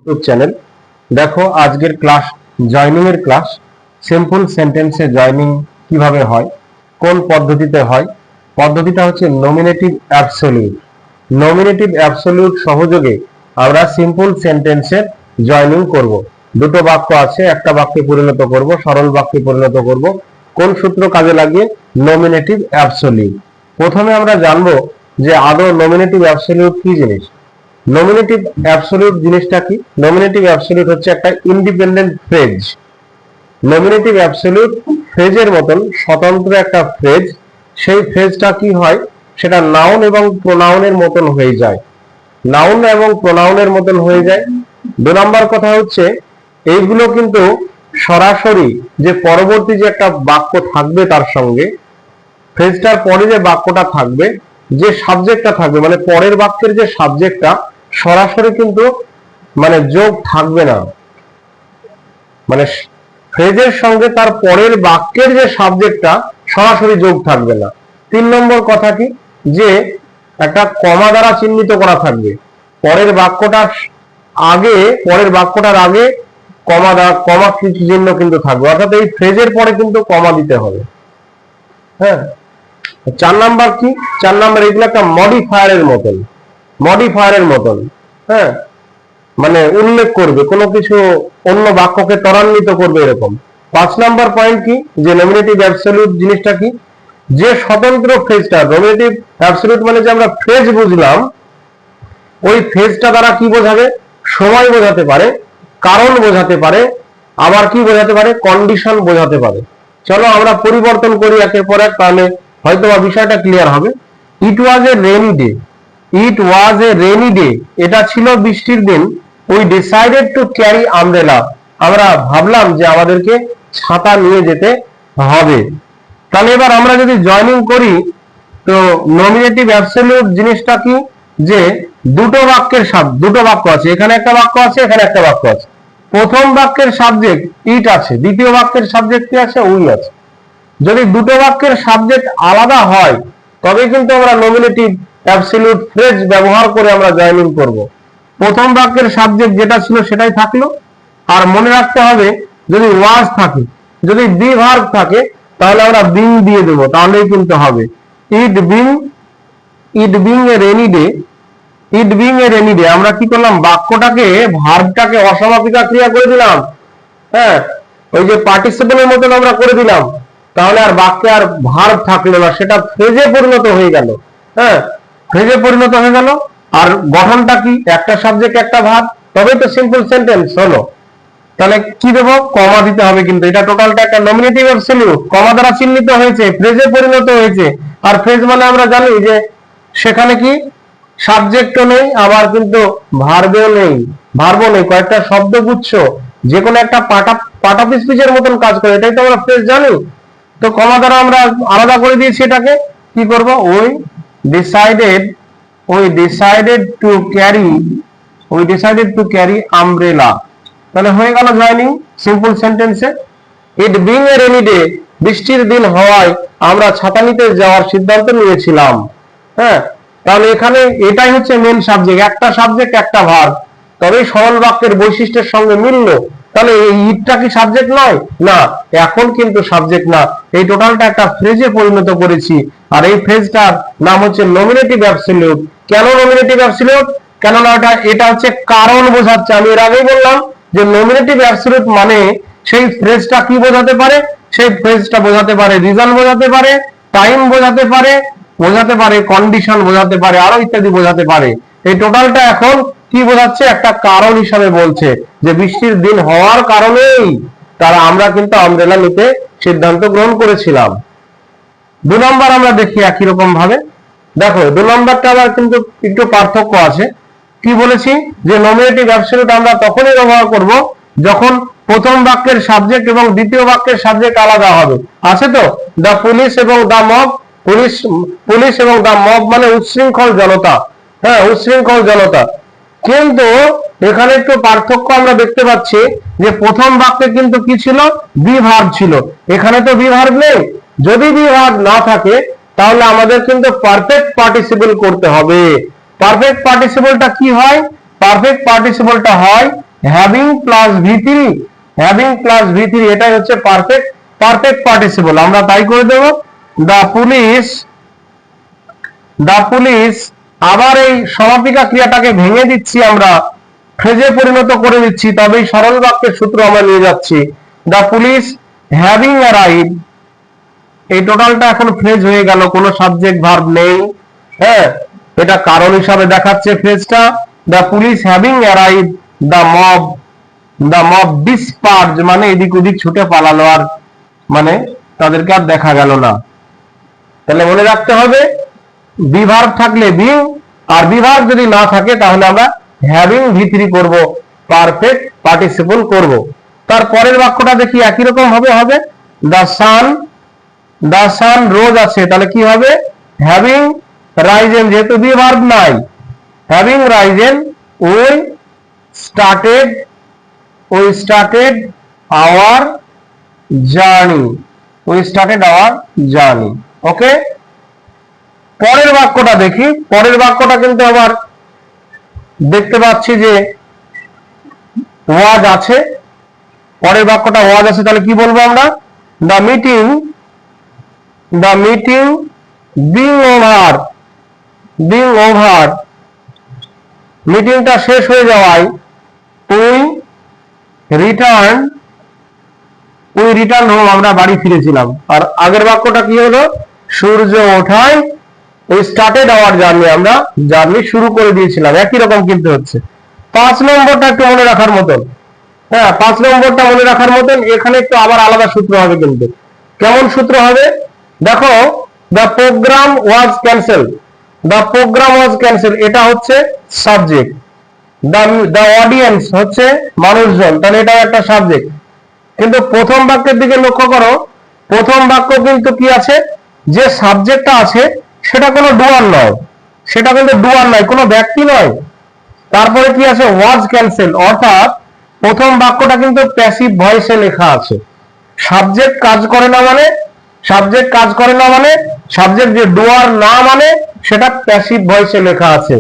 YouTube channel. দেখো আজকের class joining এর ক্লাস। সিম্পল সেন্টেন্সে জয়নিং কিভাবে হয়, কোন পদ্ধতিতে হয়। পদ্ধতিটা হচ্ছে নমিনেটিভ অ্যাবসলিউট। নমিনেটিভ অ্যাবসলিউট সহযোগে আমরা সিম্পল সেন্টেন্সের জয়নিং করব। দুটো বাক্য আছে, একটা বাক্যে পরিণত করব, সরল বাক্যে পরিণত করব। কোন সূত্র কাজে লাগিয়ে? Nominative absolute. প্রথমে আমরা জানবো যে আদৌ নমিনেটিভ অ্যাবসলিউট কি জিনিস। নমিনেটিভ অ্যাবসলিউট জিনিসটা কি? নমিনেটিভ অ্যাবসলিউট হচ্ছে একটা ইন্ডিপেন্ডেন্ট ফ্রেজ। নমিনেটিভ অ্যাবসলিউট ফ্রেজের মতন স্বতন্ত্র একটা ফ্রেজ। সেই ফ্রেজটা কি হয়? সেটা নাউন এবং প্রোনাউনের মতন হয়ে যায়। নাউন এবং প্রোনাউনের মতন হয়ে যায়। 2 নম্বর কথা হচ্ছে এইগুলো কিন্তু সরাসরি যে পরবর্তী যে একটা বাক্য থাকবে তার সঙ্গে, ফ্রেজটার পরে যে বাক্যটা থাকবে, যে সাবজেক্টটা থাকবে, মানে পরের বাক্যের যে সাবজেক্টটা সরাসরি কিন্তু মানে যোগ থাকবে না। মানে ফ্রেজের সঙ্গে তার পরের বাক্যের যে সাবজেক্টটা সরাসরি যোগ থাকবে না। 3 নম্বর কথা কি? যে একটা কমা দ্বারা চিহ্নিত করা থাকবে। পরের বাক্যটার আগে কমা চিহ্ন কিন্তু থাকবে, অর্থাৎ এই ফ্রেজের পরে কিন্তু কমা দিতে হবে। হ্যাঁ। 4 নাম্বার কি? 4 নাম্বার এগুলো একটা মডিফায়ারের মতন। হ্যাঁ, মানে উল্লেখ করবে, কোনো কিছু অন্য বাক্যকে ত্বরান্বিত করবে এরকম। 5 নাম্বার পয়েন্ট কি? যে নমিনেটিভ অ্যাবসলিউট জিনিসটা কি? যে স্বতন্ত্র ফ্রেজটা, নমিনেটিভ অ্যাবসলিউট মানে যে আমরা ফ্রেজ বুঝলাম, ওই ফ্রেজটা দ্বারা কি বোঝাবে? সময় বোঝাতে পারে, কারণ বোঝাতে পারে, আবার কি বোঝাতে পারে? কন্ডিশন বোঝাতে পারে। চলো আমরা পরিবর্তন করি একের পর এক, তাহলে হয়তো বিষয়টা ক্লিয়ার হবে। ইট ওয়াজ এ রেনি ডে, এটা ছিল বৃষ্টির দিন। We decided to carry umbrella, আমরা ভাবলাম যে আমাদেরকে ছাতা নিয়ে যেতে হবে। তাহলে এবার আমরা যদি জয়নিং করি, তো নমিনেটিভ অ্যাবসলিউট জিনিসটা কি? যে দুটো বাক্য আছে, এখানে একটা বাক্য আছে, এখানে একটা বাক্য আছে। প্রথম বাক্যের সাবজেক্ট ইট আছে, দ্বিতীয় বাক্যের সাবজেক্ট কি আছে? উই আছে। যদি দুটো বাক্যের সাবজেক্ট আলাদা হয় তবে কিন্তু আমরা নমিনেটিভ অ্যাবসলিউট ফ্রেজ ব্যবহার করে আমরা জয়নিং করব। প্রথম বাক্যের সাবজেক্ট যেটা ছিল সেটাই থাকলো। আর মনে রাখতে হবে যদি ওয়াজ থাকে, যদি বি ভার্ব থাকে, তাহলে আমরা বিং দিয়ে দেবো, তাহলেই কিন্তু হবে। It being a rainy day, আমরা কি করলাম? বাক্যটাকে, ভার্বটাকে অসমাপিকা ক্রিয়া করে দিলাম। হ্যাঁ, ওই যে পার্টিসিপেলের মতন আমরা করে দিলাম, তাহলে আর বাক্যে আর ভার্ব থাকলো না, সেটা ফ্রেজে পরিণত হয়ে গেল। হ্যাঁ, ফ্রেজে পরিণত হয়ে গেল। আর গঠনটা কি? একটা সাবজেক্ট একটা ভার্ব, তবেই তো সিম্পল সেন্টেন্স হলো। তাহলে কি দেবো? কমা দিতে হবে। কিন্তু এটা টোটালটা একটা নমিনেটিভ অ্যাবসলিউট, কমা দ্বারা চিহ্নিত হয়েছে, ফ্রেজে পরিণত হয়েছে। আর ফ্রেজ মানে আমরা জানি যে সেখানে কি সাবজেক্টও নেই, আবার কিন্তু ভার্বও নেই, কয়েকটা শব্দগুচ্ছ, যে কোনো একটা পার্ট অফ স্পিচের মতন কাজ করে, এটাই তো আমরা ফ্রেজ জানি। তো কমা দ্বারা আমরা আলাদা করে দিয়েছি এটাকে। কি করব? We decided to carry umbrella. তাহলে হয়ে গেল জয়নিং সিম্পল সেন্টেন্সে। It being a rainy day, বৃষ্টির দিন হওয়ায় আমরা ছাতা নিতে যাওয়ার সিদ্ধান্ত নিয়েছিলাম। হ্যাঁ, তাহলে এখানে এটাই হচ্ছে মেন সাবজেক্ট, একটা সাবজেক্ট একটা ভার্ব, তবেই সরল বাক্যের বৈশিষ্ট্যের সঙ্গে মিললো। তাহলে এই ইটটা কি সাবজেক্ট নয়? না, এখন কিন্তু সাবজেক্ট না। এই টোটালটা একটা ফ্রেজে পরিণত করেছি, আর এই ফ্রেজটার নাম হচ্ছে নমিনেটিভ অ্যাবসলিউট। কেন নমিনেটিভ অ্যাবসলিউট? কেননা এটা হচ্ছে কারণ বোঝাচ্ছে। আমি এর আগেই বললাম যে নমিনেটিভ অ্যাবসলিউট মানে সেই ফ্রেজটা কি বোঝাতে পারে? সেই ফ্রেজটা বোঝাতে পারে রিজন, বোঝাতে পারে টাইম, বোঝাতে পারে কন্ডিশন, বোঝাতে পারে আরো ইত্যাদি বোঝাতে পারে। এই টোটালটা এখন কি বোঝাচ্ছে? একটা কারণ হিসাবে বলছে যে বৃষ্টির দিন হওয়ার কারণেই আমরা কিন্তু আমব্রেলা নিতে সিদ্ধান্ত গ্রহণ করেছিলাম। 2 নম্বর আমরা দেখি একই রকম ভাবে। দেখো 2 নম্বরটা আবার কিন্তু একটু পার্থক্য আছে। কি বলেছি? যে নমিনেটিভ অ্যাবসলিউট আমরা তখনই ব্যবহার করব যখন প্রথম বাক্যের সাবজেক্ট এবং দ্বিতীয় বাক্যের সাবজেক্ট আলাদা হবে। আছে তো? দ্য পুলিশ এবং দ্য মব, পুলিশ এবং দ্য মব মানে উচ্ছৃঙ্খল জনতা। হ্যাঁ, উচ্ছৃঙ্খল জনতা। কিন্তু এখানে একটু পার্থক্য আমরা দেখতে পাচ্ছি যে প্রথম বাক্যে কিন্তু কি ছিল? বি ভার্ব ছিল, এখানে তো বি ভার্ব নেই। যদি বি ভার্ব না থাকে তাহলে আমাদের কিন্তু পারফেক্ট পার্টিসিপল করতে হবে। পারফেক্ট পার্টিসিপলটা কি হয়? পারফেক্ট পার্টিসিপলটা হয় হ্যাভিং প্লাস ভি3, হ্যাভিং প্লাস ভি3, এটাই হচ্ছে পারফেক্ট পার্টিসিপল। আমরা তাই করে দেব, দা পুলিশ। আবার এই সমাপিকা ক্রিয়াটাকে ভেঙে দিচ্ছি, আমরা ফ্রেজে পরিণত করে দিচ্ছি, তবেই সরল বাক্যের সূত্র আমরা নিয়ে যাচ্ছি। দা পুলিশ হ্যাভিং অ্যারাইভড, এই টোটালটা এখন ফ্রেজ হয়ে গেল, কোনো সাবজেক্ট ভার্ব নেই। হ্যাঁ, এটা কারণ হিসাবে দেখাচ্ছে ফ্রেজটা। The police having arrived the mob disperse, মানে এদিক ওদিক ছুটে পালালো, আর মানে তাদেরকে আর দেখা গেল না। তাহলে মনে রাখতে হবে, বি ভার্ব থাকলে বিং, আর বি ভার্ব যদি না থাকে তাহলে আমরা হ্যাভিং ভি3 করব, পারফেক্ট পার্টিসিপল করব। তারপরের বাক্যটা দেখি একই রকম হবে দা সান রোজ আছে, তাহলে কি হবে, হ্যাভিং রাইজেন, যেহেতু বি ভার্ব নাই, having risen we started our journey. Okay, পরের বাক্যটা দেখি। পরের বাক্যটা কিন্তু আবার দেখতে পাচ্ছি যে ওয়াজ আছে, পরের বাক্যটা ওয়াজ আছে, তাহলে কি বলবো আমরা, দ্য মিটিং বিং ওভার, মিটিংটা শেষ হয়ে যাওয়ায় উই রিটার্ন হোম, আমরা বাড়ি ফিরেছিলাম। আর আগের বাক্যটা কি হলো, সূর্য ওঠায় ওই স্টার্টেড আওয়ার জার্নি, আমরা জার্নি শুরু করে দিয়েছিলাম। একই রকম কিন্তু হচ্ছে। 5 নম্বরটা একটু মনে রাখার মতন। হ্যাঁ, 5 নম্বরটা মনে রাখার মতন। এখানে একটু আবার আলাদা সূত্র হবে কিন্তু। কেমন সূত্র হবে দেখো, দ্য প্রোগ্রাম ওয়াজ ক্যান্সেল, এটা হচ্ছে সাবজেক্ট। দ্য অডিয়েন্স হচ্ছে মানুষজন, তাহলে এটা একটা সাবজেক্ট। কিন্তু প্রথম বাক্যের দিকে লক্ষ্য করো, প্রথম বাক্য কিন্তু কি আছে, যে সাবজেক্টটা আছে সেটা কোনো ডুয়ার নয়, সেটা কিন্তু ডুয়ার নয়, কোনো ব্যক্তি নয়। তারপরে কি আছে, ওয়াজ ক্যান্সেল, অর্থাৎ প্রথম বাক্যটা কিন্তু প্যাসিভ ভয়েসে লেখা আছে। সাবজেক্ট কাজ করে না মানে, সাবজেক্ট যে ডুয়ার না মানে সেটা প্যাসিভ ভয়েসে লেখা আছে,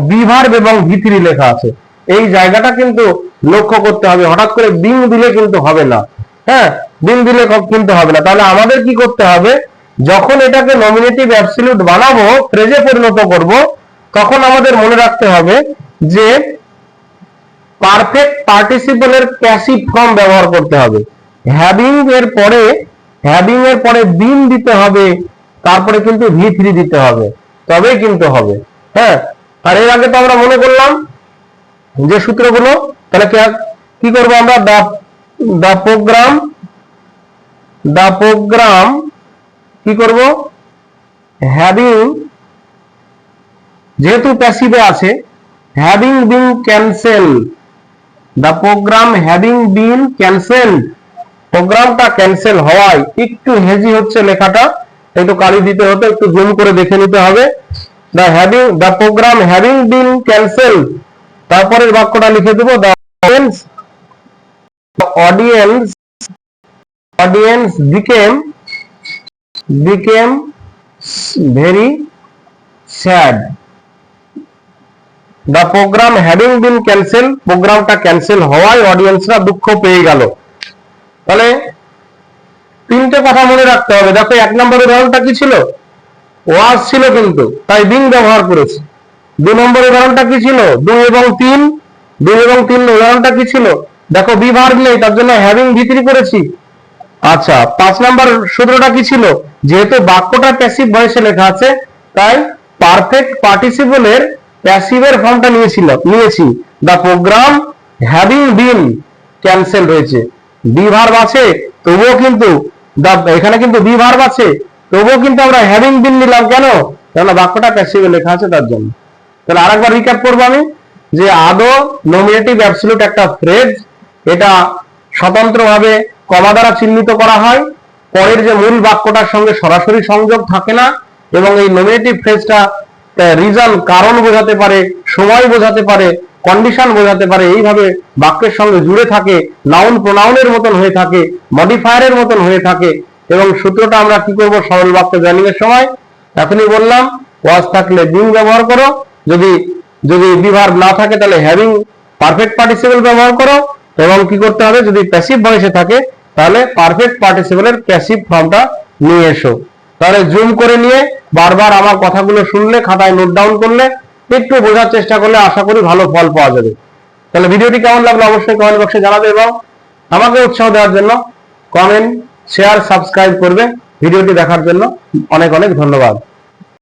বি ভার্ব এবং ভি3 লেখা আছে। এই জায়গাটা কিন্তু লক্ষ্য করতে হবে, হঠাৎ করে বিং দিলে কিন্তু হবে না। হ্যাঁ, বিং দিলে কিন্তু হবে না। তাহলে আমাদের কি করতে হবে, যখন এটাকে নমিনেটিভ অ্যাবসলিউট বানাবো, ফ্রেজে পরিণত করব, তখন আমাদের মনে রাখতে হবে যে পারফেক্ট পার্টিসিপলের প্যাসিভ ফর্ম ব্যবহার করতে হবে। হ্যাভিং এর পরে বিন দিতে হবে, তারপরে কিন্তু ভি3 দিতে হবে, তবেই কিন্তু হবে। হ্যাঁ, আর এর আগে তো আমরা মনে করলাম যে সূত্রগুলো, তাহলে কি করবো আমরা, দা প্রোগ্রাম কি করব, হ্যাভিং, যেহেতু প্যাসিভে আছে, having been cancel, the program having been cancel, প্রোগ্রামটা ক্যান্সেল হওয়ায়, একটু হেজি হচ্ছে লেখাটা, একটু কালি দিতে হতো, একটু জুম করে দেখে নিতে হবে। The program having been cancel, তারপরের বাক্যটা লিখে দেবো, the audience became very sad. The program having been cancelled, প্রোগ্রামটা ক্যান্সেল হওয়ায় অডিয়েন্সরা দুঃখ পেয়ে গেল। তাহলে তিনটে কথা মনে রাখতে হবে। দেখো, 1 নম্বর উদাহরণটা কি ছিল, ওয়াজ ছিল, কিন্তু তাই বিং ব্যবহার করেছি। 2 নম্বর উদাহরণটা কি ছিল, 2 এবং 3 উদাহরণটা কি ছিল, দেখো বি ভার্ব নেই, তার জন্য হ্যাভিং ভি3 করেছি। আচ্ছা, 5 নম্বর সূত্রটা কি ছিল, যেহেতু বাক্যটা প্যাসিভ ভয়েসে লেখা আছে, তাই পারফেক্ট পার্টিসিপলের প্যাসিভের ফর্মটা নিয়েছি। দা প্রোগ্রাম হ্যাভিং বিন ক্যান্সেল হয়েছে, বি ভার্ব আছে তবুও কিন্তু, এখানে কিন্তু বি ভার্ব আছে তবুও কিন্তু আমরা হ্যাভিং বিন নিলাম। কেন? কারণ বাক্যটা প্যাসিভে লেখা আছে, তার জন্য। তাহলে আরেকবার রিক্যাপ করবো আমি, যে আদৌ নমিনেটিভ অ্যাবসলিউট একটা ফ্রেজ, এটা স্বতন্ত্রভাবে কমা দ্বারা চিহ্নিত করা হয়, পরের যে মূল বাক্যটার সঙ্গে সরাসরি সংযোগ থাকে না, এবং এই নমিনেটিভ ফ্রেজটা রিজন, কারণ বোঝাতে পারে, সময় বোঝাতে পারে, কন্ডিশন বোঝাতে পারে, এইভাবে বাক্যের সঙ্গে জুড়ে থাকে, নাউন প্রোনাউনের মতন হয়ে থাকে, মডিফায়ারের মতন হয়ে থাকে। এবং সূত্রটা আমরা কি করব, সরল বাক্য জয়েনিং এর সময় এখনই বললাম, ওয়াজ থাকলে বিং ব্যবহার করো, যদি বি ভার্ব না থাকে তাহলে হ্যাভিং পারফেক্ট পার্টিসিপল ব্যবহার করো এবং কি করতে হবে, যদি প্যাসিভ ভয়েসে থাকে তাহলে পারফেক্ট পার্টিসিপলের প্যাসিভ ফর্মটা নিয়ে এসো। তাহলে জুম করে নিয়ে বারবার আমার কথাগুলো শুনলে, খাতায় নোট ডাউন করলে, একটু বোঝার চেষ্টা করলে আশা করি ভালো ফল পাওয়া যাবে। তাহলে ভিডিওটি কেমন লাগলো অবশ্যই কমেন্ট বক্সে জানাবে এবং আমাকে উৎসাহ দেওয়ার জন্য কমেন্ট, শেয়ার, সাবস্ক্রাইব করবে। ভিডিওটি দেখার জন্য অনেক অনেক ধন্যবাদ।